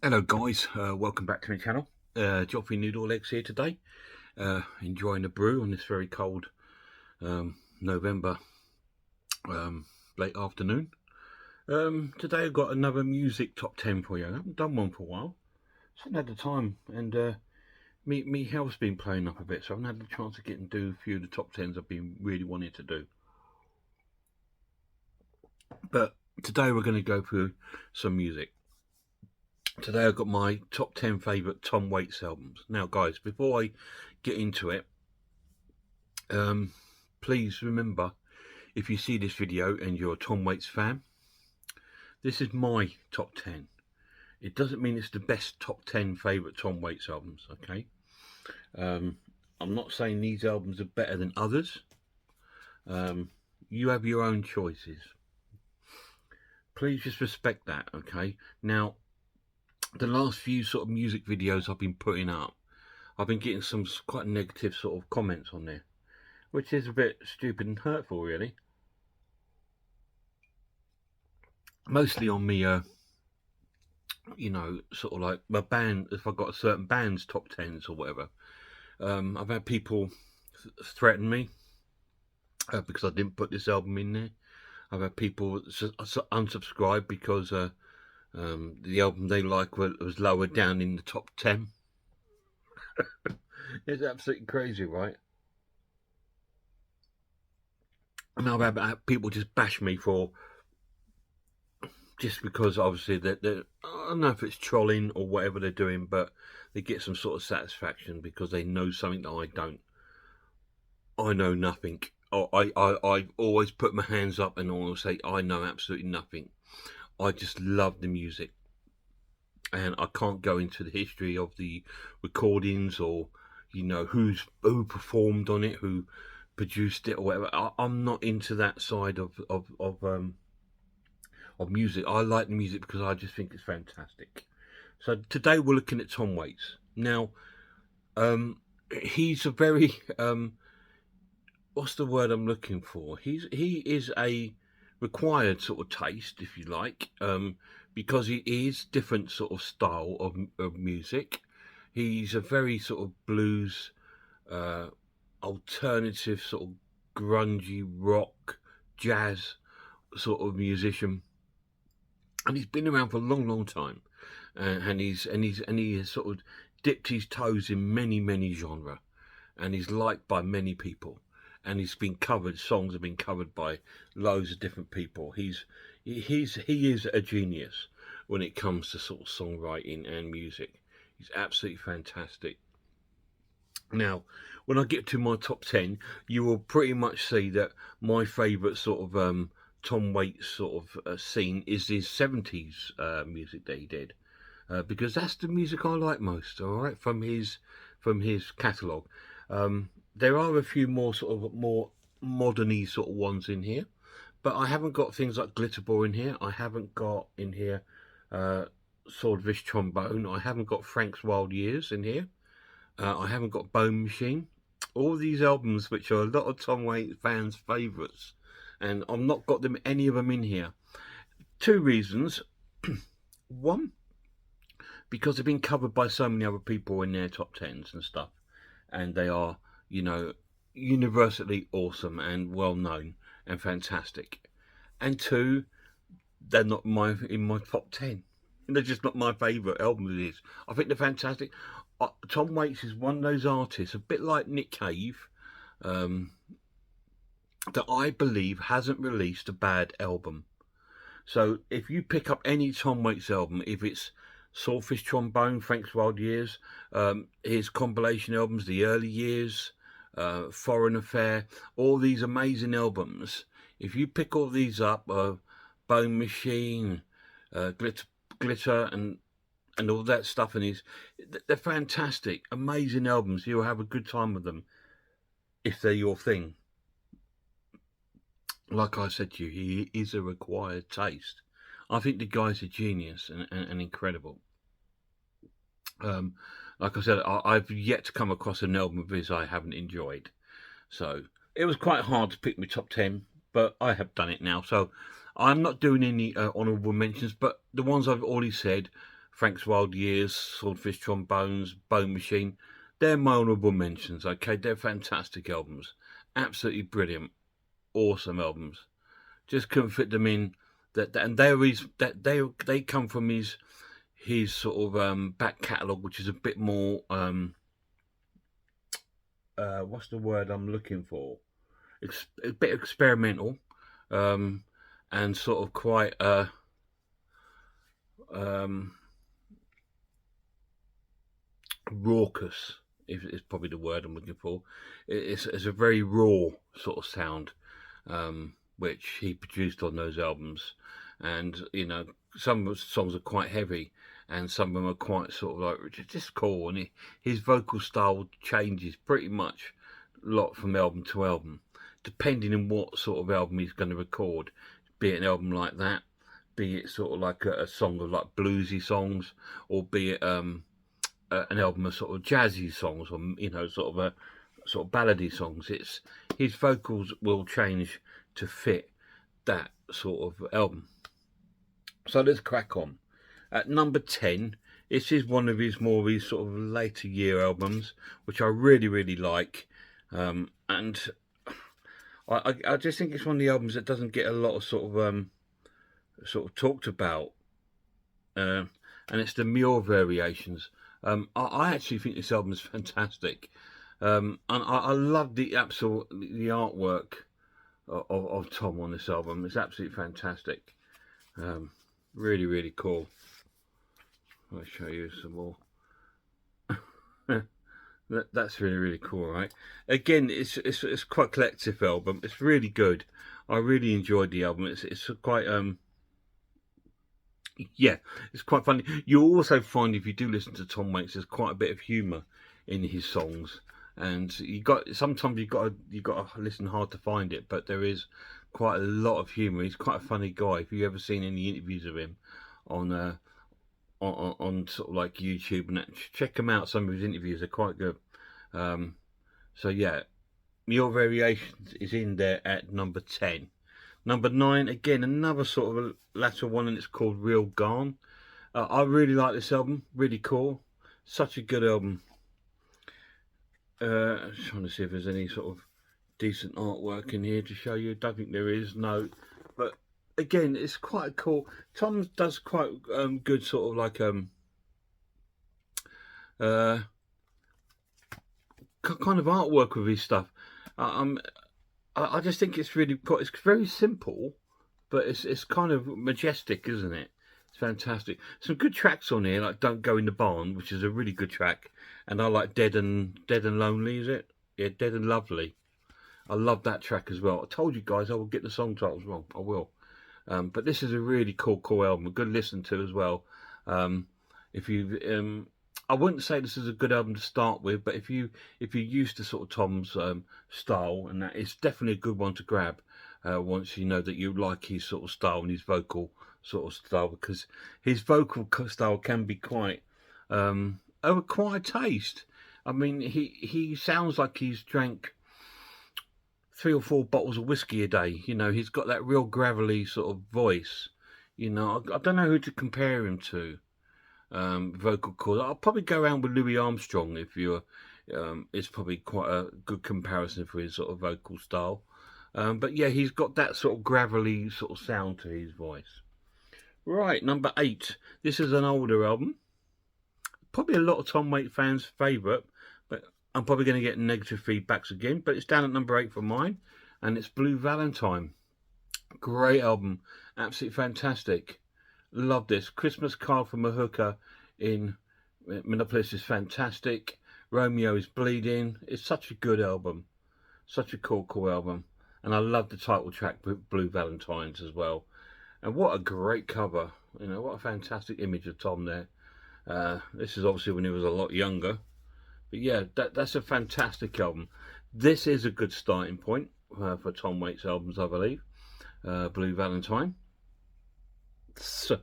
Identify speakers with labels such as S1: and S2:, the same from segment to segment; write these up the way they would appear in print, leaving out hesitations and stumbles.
S1: Hello guys, welcome back to my channel. Joffrey Noodle Legs here today, enjoying a brew on this very cold November late afternoon. Today I've got another music top 10 for you. I haven't done one for a while, so I haven't had the time, and me health's been playing up a bit, so I haven't had the chance to get and do a few of the top 10s I've been really wanting to do. But today we're going to go through some music. Today I've got my top 10 favourite Tom Waits albums. Now guys, before I get into it, please remember, if you see this video and you're a Tom Waits fan, this is my top 10. It doesn't mean it's the best top 10 favourite Tom Waits albums, okay? I'm not saying these albums are better than others. You have your own choices. Please just respect that, okay? Now, the last few sort of music videos I've been putting up, I've been getting some quite negative sort of comments on there, which is a bit stupid and hurtful, really. Mostly on me, you know, sort of like my band, if I got a certain band's top 10s or whatever. I've had people threaten me because I didn't put this album in there. I've had people unsubscribe because the album they like was lower down in the top 10. It's absolutely crazy, right? And I've had people just bash me for just because obviously they're I don't know if it's trolling or whatever they're doing, but they get some sort of satisfaction because they know something that I don't. I know nothing. I've always put my hands up and always say I know absolutely nothing. I just love the music, and I can't go into the history of the recordings or, you know, who performed on it, who produced it or whatever. I'm not into that side of music. I like the music because I just think it's fantastic. So today we're looking at Tom Waits. Now, he's a very what's the word I'm looking for? He is a required sort of taste, if you like, because he is different sort of style of music. He's a very sort of blues, alternative, sort of grungy rock, jazz sort of musician, and he's been around for a long time, and he has sort of dipped his toes in many genres, and he's liked by many people. And he's been covered, songs have been covered by loads of different people. He is a genius when it comes to sort of songwriting and music. He's absolutely fantastic. Now, when I get to my top 10, you will pretty much see that my favourite sort of Tom Waits sort of scene is his 70s music that he did, because that's the music I like most. All right, from his catalogue. There are a few more sort of more modern-y sort of ones in here, but I haven't got things like Glitterball in here. I haven't got in here Swordfish Trombone. I haven't got Frank's Wild Years in here. I haven't got Bone Machine. All these albums, which are a lot of Tom Waits fans' favourites, and I've not got any of them in here. Two reasons. One, because they've been covered by so many other people in their top 10s and stuff, and they are, you know, universally awesome and well known and fantastic. And two, they're not in my top 10. They're just not my favourite album. It is. I think they're fantastic. Tom Waits is one of those artists, a bit like Nick Cave, that I believe hasn't released a bad album. So if you pick up any Tom Waits album, if it's Swordfish Trombone, Frank's Wild Years, his compilation albums, The Early Years, Foreign Affair, all these amazing albums, if you pick all these up, Bone Machine, Glitter and all that stuff, and they're fantastic, amazing albums. You'll have a good time with them if they're your thing. Like I said to you, he is a required taste. I think the guy's a genius and incredible. Like I said, I've yet to come across an album of his I haven't enjoyed. So it was quite hard to pick my top 10, but I have done it now. So I'm not doing any honourable mentions, but the ones I've already said, Frank's Wild Years, Swordfish Trombones, Bone Machine. They're my honourable mentions, okay? They're fantastic albums. Absolutely brilliant. Awesome albums. Just couldn't fit them in. And they come from his sort of back catalogue, which is a bit more what's the word I'm looking for? It's a bit experimental, and sort of quite raucous. Is probably the word I'm looking for. It's a very raw sort of sound, which he produced on those albums, and some of the songs are quite heavy, and some of them are quite sort of like just cool. And his vocal style changes pretty much a lot from album to album, depending on what sort of album he's going to record. Be it an album like that, be it sort of like a song of like bluesy songs, or be it an album of sort of jazzy songs, or sort of ballady songs. It's his vocals will change to fit that sort of album. So let's crack on. At number 10, this is one of his sort of later year albums, which I really like, and I just think it's one of the albums that doesn't get a lot of sort of talked about, and it's the Muir Variations. I actually think this album is fantastic, and I love the artwork of Tom on this album. It's absolutely fantastic. Really cool. I'll show you some more. That's really cool, right? Again, it's quite a collective album. It's really good. I really enjoyed the album. It's quite yeah, it's quite funny. You'll also find, if you do listen to Tom Waits, there's quite a bit of humour in his songs, and sometimes you got to listen hard to find it, but there is quite a lot of humour. He's quite a funny guy. If you ever seen any interviews of him on sort of like YouTube, and check him out. Some of his interviews are quite good. So yeah, Your Variations is in there at number 10. Number 9, again, another sort of a latter one, and it's called Real Gone. I really like this album. Really cool. Such a good album. I'm trying to see if there's any sort of decent artwork in here to show you. Don't think there is, no. But again, it's quite cool. Tom does quite good sort of like kind of artwork with his stuff. I just think it's it's very simple, but it's kind of majestic, isn't it? It's fantastic. Some good tracks on here, like Don't Go in the Barn, which is a really good track, and I like Dead and Lonely, is it? Yeah, Dead and Lovely. I love that track as well. I told you guys I will get the song titles wrong. I will. But this is a really cool album. A good listen to as well. If you I wouldn't say this is a good album to start with, but if you're used to sort of Tom's style, and that, it's definitely a good one to grab once you know that you like his sort of style and his vocal sort of style, because his vocal style can be quite of a quiet taste. I mean, he sounds like he's drank 3 or 4 bottles of whiskey a day. He's got that real gravelly sort of voice. I don't know who to compare him to. Vocal cords. I'll probably go around with Louis Armstrong if you're. It's probably quite a good comparison for his sort of vocal style. But yeah, he's got that sort of gravelly sort of sound to his voice. Right, number 8. This is an older album. Probably a lot of Tom Waits fans' favourite, but I'm probably going to get negative feedbacks again. But it's down at number 8 for mine, and it's Blue Valentine. Great album, absolutely fantastic. Love this. Christmas Card from a Hooker in Minneapolis is fantastic. Romeo is Bleeding. It's such a good album. Such a cool album. And I love the title track, Blue Valentines, as well. And what a great cover. What a fantastic image of Tom there. This is obviously when he was a lot younger. But yeah, that's a fantastic album. This is a good starting point for Tom Waits albums, I believe. Blue Valentine. So,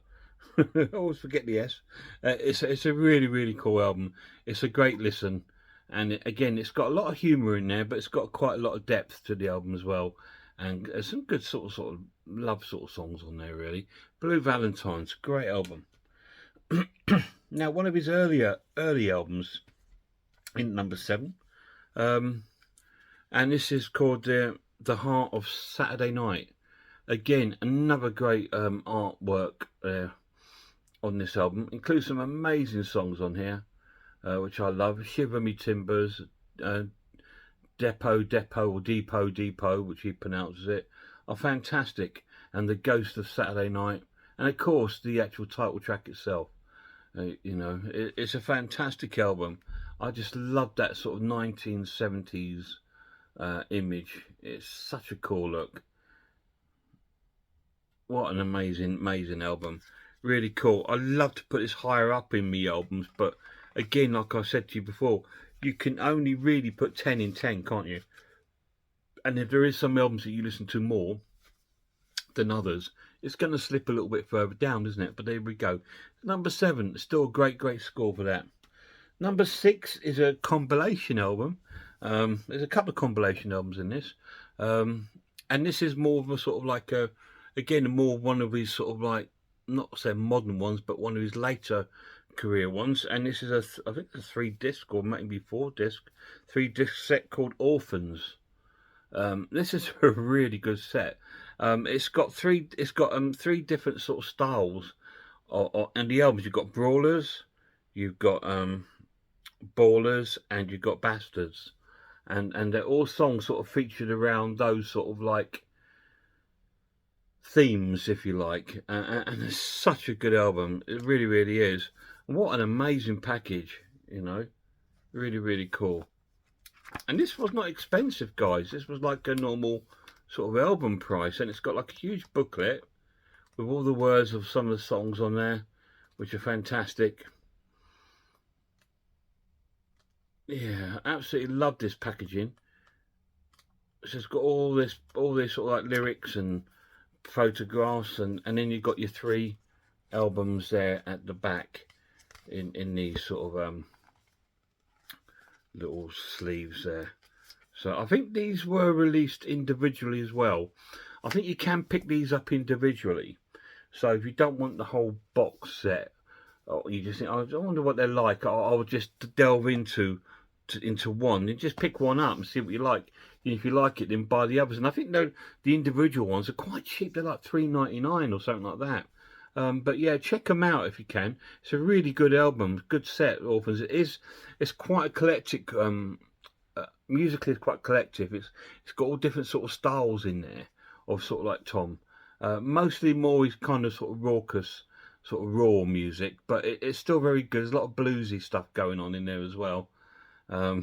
S1: I always forget the S. It's a really cool album. It's a great listen, and again, it's got a lot of humour in there, but it's got quite a lot of depth to the album as well, and some good sort of love sort of songs on there. Really, Blue Valentine's great album. Now, one of his early albums in number 7, um, and this is called The Heart of Saturday Night. Again, another great artwork on this album. Includes some amazing songs on here, which I love. Shiver Me Timbers, Depot, or Depot, which he pronounces it, are fantastic. And The Ghost of Saturday Night, and of course the actual title track itself. It's a fantastic album. I just love that sort of 1970s image. It's such a cool look. What an amazing album. Really cool. I love to put this higher up in me albums, but again, like I said to you before, you can only really put 10 in 10, can't you? And if there is some albums that you listen to more than others, it's going to slip a little bit further down, isn't it? But there we go. Number 7, still a great score for that. Number 6 is a compilation album. There's a couple of compilation albums in this. And this is more of a sort of like more one of his sort of like, not say modern ones, but one of his later career ones. And this is I think a 3-disc or maybe 4-disc, 3-disc set called Orphans. This is a really good set. It's got three different sort of styles. And the albums, you've got Brawlers, you've got Ballers, and you've got Bastards, and they're all songs sort of featured around those sort of like themes, if you like. And it's such a good album. It really is. And what an amazing package, really cool. And this was not expensive, guys. This was like a normal sort of album price, and it's got like a huge booklet with all the words of some of the songs on there, which are fantastic. Yeah, absolutely love this packaging. So it's got all this sort of like lyrics and photographs, and then you've got your 3 albums there at the back in these sort of little sleeves there. So I think these were released individually as well. I think you can pick these up individually. So if you don't want the whole box set, or you just think, I wonder what they're like, I'll just delve into one and just pick one up and see what you like. And if you like it, then buy the others. And I think the individual ones are quite cheap. They're like $3.99 or something like that. But yeah, check them out if you can. It's a really good album, good set. Orphans. It's quite eclectic. Musically, it's quite collective. It's got all different sort of styles in there of sort of like Tom. Mostly more his kind of sort of raucous, sort of raw music, but it's still very good. There's a lot of bluesy stuff going on in there as well. I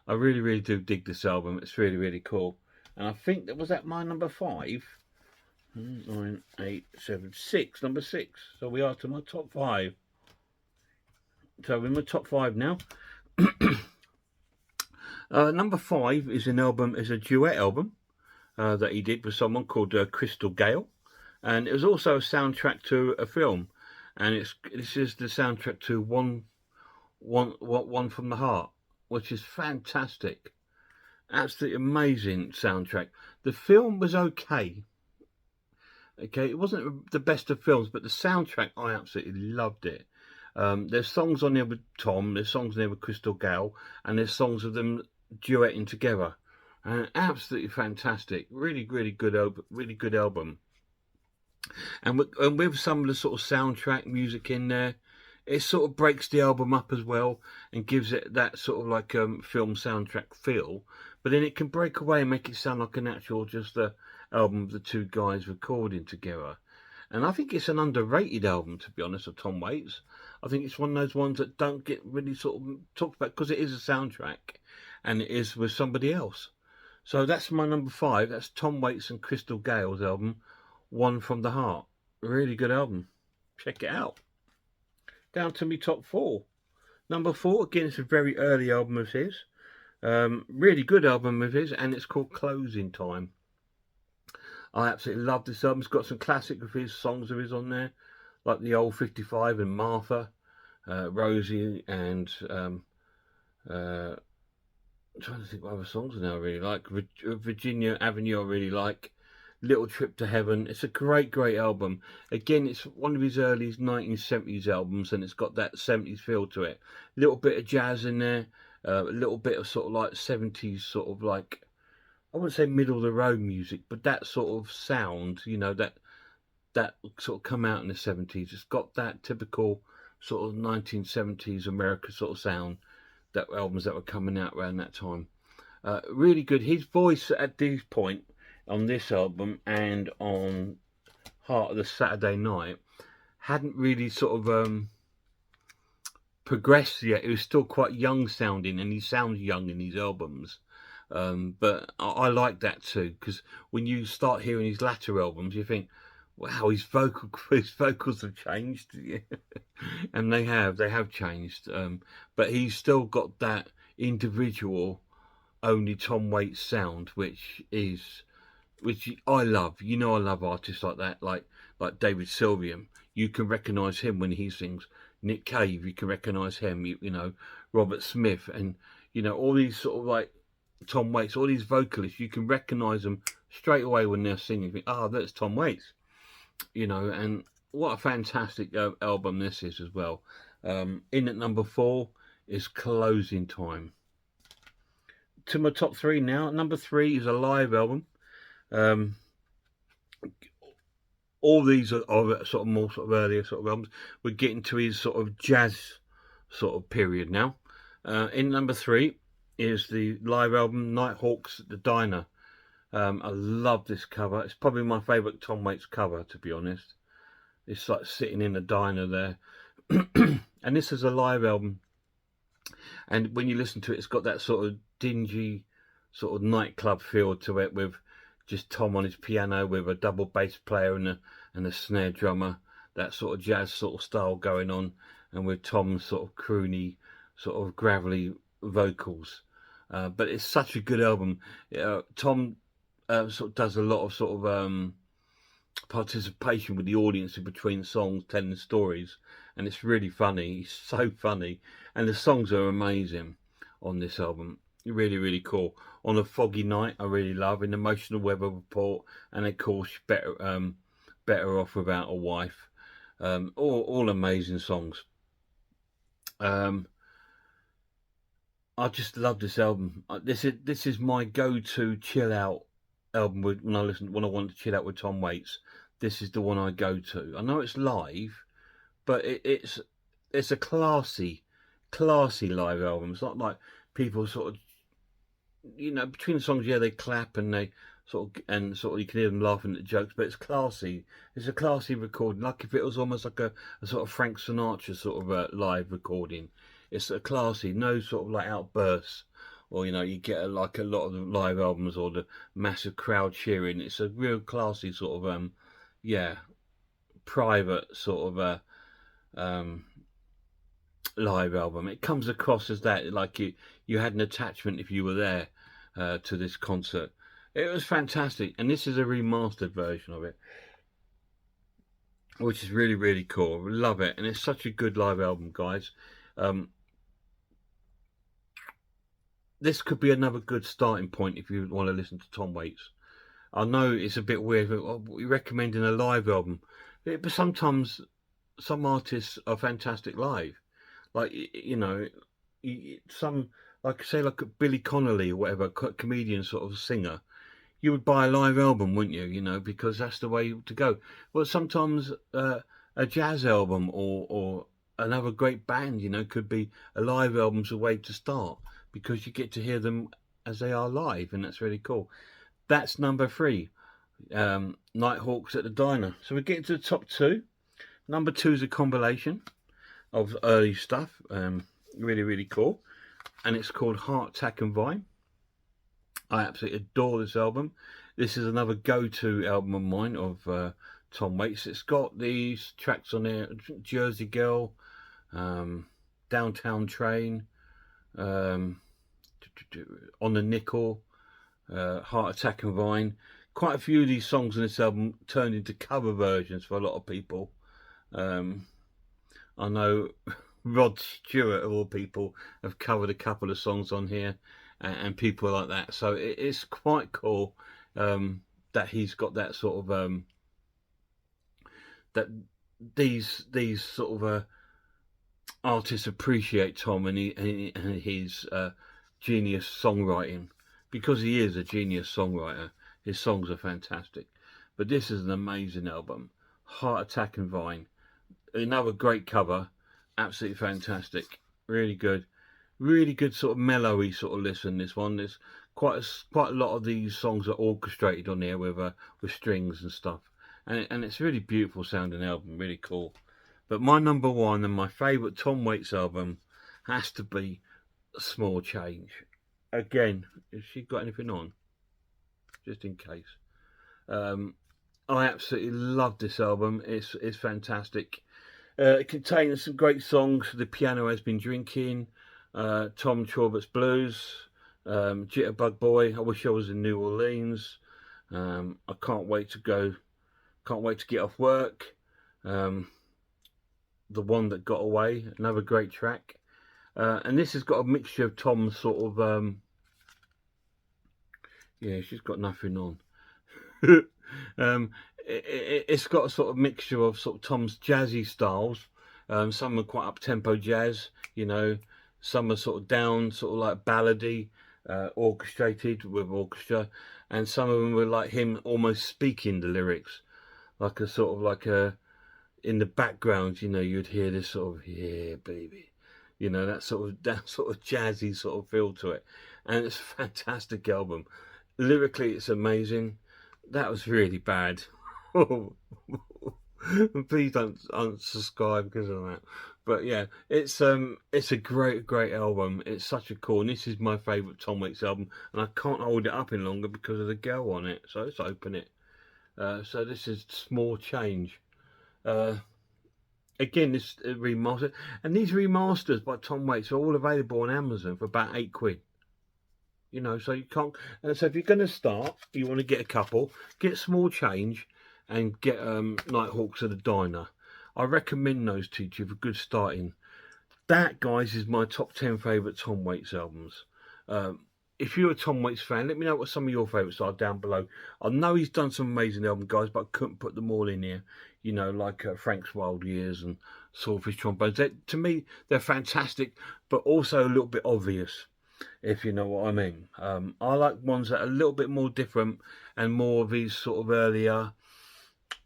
S1: really do dig this album. It's really cool. And I think that was my number 5. 9, 8, 7, 6. Number 6. So we are to my top 5. So we're in my top 5 now. Number 5 is a duet album that he did with someone called Crystal Gale, and it was also a soundtrack to a film. And this is the soundtrack to One from the Heart, which is fantastic. Absolutely amazing soundtrack. The film was okay. It wasn't the best of films, but the soundtrack, I absolutely loved it. There's songs on there with Tom, there's songs on there with Crystal Gale, and there's songs of them duetting together. And absolutely fantastic. Really good album. And with some of the sort of soundtrack music in there, it sort of breaks the album up as well and gives it that sort of like film soundtrack feel. But then it can break away and make it sound like an actual just a album of the 2 guys recording together. And I think it's an underrated album, to be honest, of Tom Waits. I think it's one of those ones that don't get really sort of talked about because it is a soundtrack and it is with somebody else. So that's my number 5. That's Tom Waits and Crystal Gale's album, One from the Heart. Really good album. Check it out. Down to me top 4. Number 4, again, it's a very early album of his. Really good album of his, and it's called Closing Time. I absolutely love this album. It's got some classic of his songs of his on there, like the old 55 and Martha, Rosie, and I'm trying to think what other songs now I really like. Virginia Avenue I really like. Little Trip to Heaven. It's a great, great album. Again, it's one of his early 1970s albums, and it's got that 70s feel to it. A little bit of jazz in there, a little bit of sort of like 70s, sort of like, I wouldn't say middle of the road music, but that sort of sound, you know, that sort of come out in the 70s. It's got that typical sort of 1970s America sort of sound, that albums that were coming out around that time. Really good. His voice at this point on this album and on Heart of the Saturday Night hadn't really sort of progressed yet. It was still quite young sounding, and he sounds young in these albums. But I like that too, because when you start hearing his latter albums, you think, wow, his vocals have changed. And they have changed. But he's still got that individual, only Tom Waits sound, which I love. You know, I love artists like that, like David Sylvian. You can recognise him when he sings. Nick Cave, you can recognise him. You know, Robert Smith, and you know, all these sort of like Tom Waits, all these vocalists, you can recognise them straight away when they're singing. You think, oh, that's Tom Waits. You know, and what a fantastic album this is as well. In at number 4 is Closing Time. To my top 3 now. Number 3 is a live album. All these are sort of more sort of earlier sort of albums. We're getting to his sort of jazz sort of period now. In number 3 is the live album Nighthawks at the Diner. I love this cover. It's probably my favourite Tom Waits cover, to be honest. It's like sitting in a diner there. And this is a live album. And when you listen to it, it's got that sort of dingy sort of nightclub feel to it, with just Tom on his piano with a double bass player and a snare drummer. That sort of jazz sort of style going on. And with Tom's sort of croony, sort of gravelly vocals. But it's such a good album. Tom sort of does a lot of sort of participation with the audience in between songs, telling stories, and it's really funny. He's so funny, and the songs are amazing on this album. Really, really cool. On a Foggy Night, I really love. An Emotional Weather Report, and of course, Better Off Without a Wife. All amazing songs. I just love this album. This is my go-to chill out album when I want to chill out with Tom Waits. This is the one I go to. I know it's live, but it's a classy live album. It's not like people sort of, you know, between the songs, yeah, they clap and they sort of you can hear them laughing at the jokes, but it's classy. It's a classy recording, like if it was almost like a sort of Frank Sinatra sort of a live recording. It's a classy, no sort of like outbursts, or you know, you get like a lot of the live albums or the massive crowd cheering. It's a real classy sort of yeah, private sort of live album. It comes across as that, like you had an attachment if you were there to this concert. It was fantastic, and this is a remastered version of it, which is really, really cool. Love it, and it's such a good live album, guys. This could be another good starting point if you want to listen to Tom Waits. I know it's a bit weird, but we're recommending a live album. But sometimes some artists are fantastic live. Like, you know, some, like say like Billy Connolly or whatever, comedian sort of singer, you would buy a live album, wouldn't you? You know, because that's the way to go. Well, sometimes a jazz album or another great band, you know, could be a live album's a way to start, because you get to hear them as they are live, and that's really cool. That's number 3, Nighthawks at the Diner. So we're getting to the top 2. Number 2 is a compilation of early stuff, really, really cool, and it's called Heart, Tack and Vine. I absolutely adore this album. This is another go-to album of mine of Tom Waits. It's got these tracks on there: Jersey Girl, Downtown Train, On the Nickel, Heart Attack and Vine. Quite a few of these songs on this album turned into cover versions for a lot of people. I know Rod Stewart, of all people, have covered a couple of songs on here, and people like that. So it's quite cool. that he's got that sort of that these sort of artists appreciate Tom and his genius songwriting, because he is a genius songwriter. His songs are fantastic, but this is an amazing album. Heart Attack and Vine, another great cover, absolutely fantastic, really good. Really good sort of mellowy sort of listen. This one, there's quite a lot of these songs are orchestrated on here with strings and stuff, and it's a really beautiful sounding album, really cool. But my number one and my favourite Tom Waits album has to be Small Change. Again, has she got anything on? Just in case. I absolutely love this album. It's fantastic. It contains some great songs. The Piano Has Been Drinking, Tom Chorbott's Blues, Jitterbug Boy, I Wish I Was in New Orleans, I Can't Wait to Get Off Work, The One That Got Away, another great track. And this has got a mixture of Tom's sort of, yeah, she's got nothing on. It's got a sort of mixture of sort of Tom's jazzy styles. Some are quite up-tempo jazz, you know. Some are sort of down, sort of like ballady, orchestrated with orchestra, and some of them were like him almost speaking the lyrics, like a sort of like a in the background, you know, you'd hear this sort of yeah, baby, you know, that sort of jazzy sort of feel to it, and it's a fantastic album. Lyrically, it's amazing. That was really bad. Please don't unsubscribe because of that. But yeah, it's a great album. It's such a cool, and this is my favourite Tom Waits album, and I can't hold it up any longer because of the girl on it. So let's open it. So this is Small Change. Again, this remastered, and these remasters by Tom Waits are all available on Amazon for about £8. You know, so you can't. And so if you're going to start, you want to get a couple, get Small Change, and get Nighthawks at the Diner. I recommend those to you for good starting. That, guys, is my top 10 favourite Tom Waits albums. If you're a Tom Waits fan, let me know what some of your favourites are down below. I know he's done some amazing albums, guys, but I couldn't put them all in here. You know, like Frank's Wild Years and Swordfish Trombones. To me, they're fantastic, but also a little bit obvious, if you know what I mean. I like ones that are a little bit more different and more of his sort of earlier,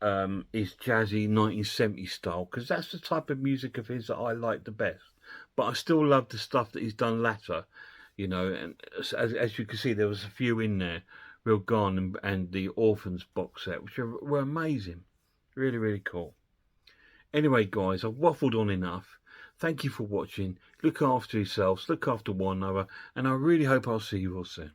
S1: his jazzy 1970s style, because that's the type of music of his that I like the best. But I still love the stuff that he's done latter, you know, and as you can see, there was a few in there, Real Gone and the Orphans box set, which were amazing. Really, really cool. Anyway, guys, I've waffled on enough. Thank you for watching. Look after yourselves, look after one another, and I really hope I'll see you all soon.